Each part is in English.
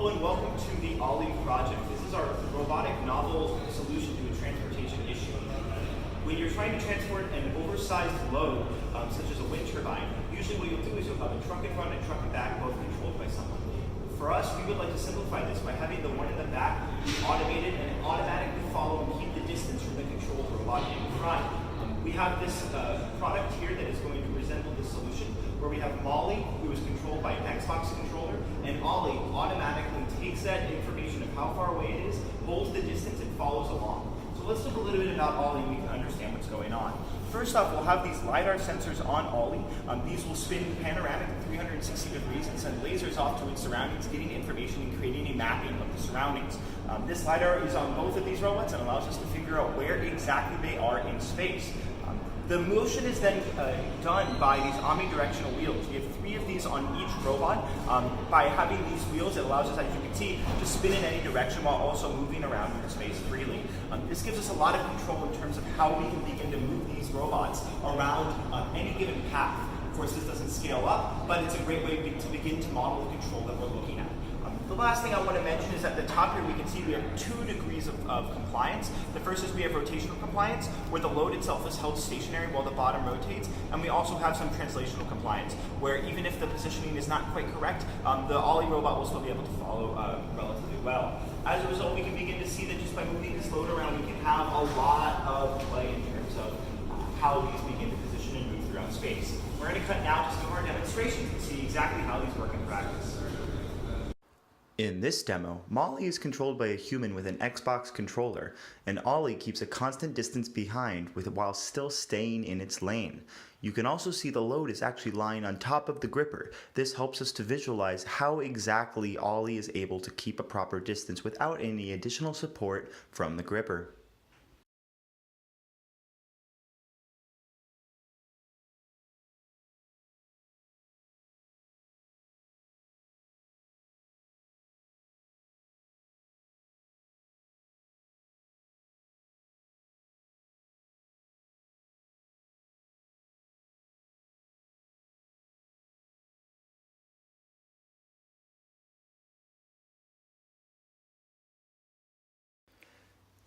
Hello and welcome to the Olly project. This is our robotic novel solution to a transportation issue. When you're trying to transport an oversized load, such as a wind turbine, usually what you'll do is you'll have a truck in front and a truck in back, both controlled by someone. For us, we would like to simplify this by having the one in the back be automated and automatically follow and keep the distance from the controlled robot in front. We have this product here that is going to resemble this solution, where we have Molly, who is controlled by an Xbox controller, and Olly automatically takes that information of how far away it is, holds the distance, and follows along. So let's look a little bit about Olly and we can understand what's going on. First off, we'll have these LiDAR sensors on Olly. These will spin panoramic 360 degrees and send lasers off to its surroundings, getting information and creating a mapping of the surroundings. This LiDAR is on both of these robots and allows us to figure out where exactly they are in space. The motion is then done by these omnidirectional wheels. We have 3 of these on each robot. By having these wheels, it allows us, as you can see, to spin in any direction while also moving around in space freely. This gives us a lot of control in terms of how we can begin to move these robots around any given path. Of course, this doesn't scale up, but it's a great way to begin to model the control that we're looking at. The last thing I want to mention is at the top here we can see we have 2 degrees of compliance. The first is we have rotational compliance, where the load itself is held stationary while the bottom rotates, and we also have some translational compliance, where even if the positioning is not quite correct, the Olly robot will still be able to follow relatively well. As a result, we can begin to see that just by moving this load around, we can have a lot of play in terms of how these begin to position and move throughout space. We're going to cut now to some of our demonstrations and see exactly how these work in practice. In this demo, Molly is controlled by a human with an Xbox controller, and Olly keeps a constant distance behind while still staying in its lane. You can also see the load is actually lying on top of the gripper. This helps us to visualize how exactly Olly is able to keep a proper distance without any additional support from the gripper.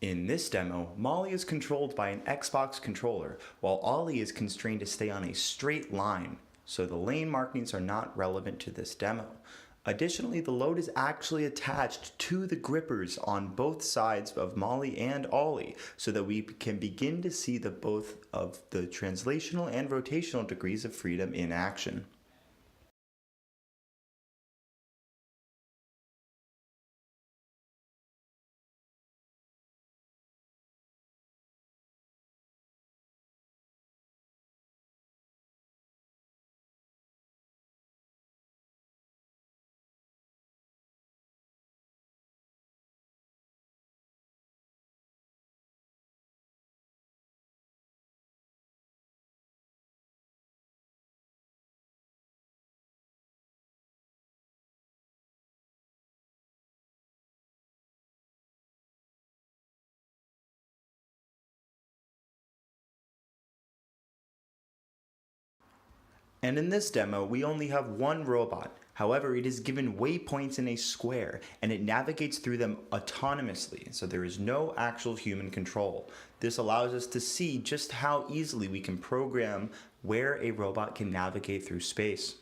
In this demo, Molly is controlled by an Xbox controller, while Olly is constrained to stay on a straight line, so the lane markings are not relevant to this demo. Additionally, the load is actually attached to the grippers on both sides of Molly and Olly, so that we can begin to see both of the translational and rotational degrees of freedom in action. And in this demo, we only have one robot. However, it is given waypoints in a square, and it navigates through them autonomously, so there is no actual human control. This allows us to see just how easily we can program where a robot can navigate through space.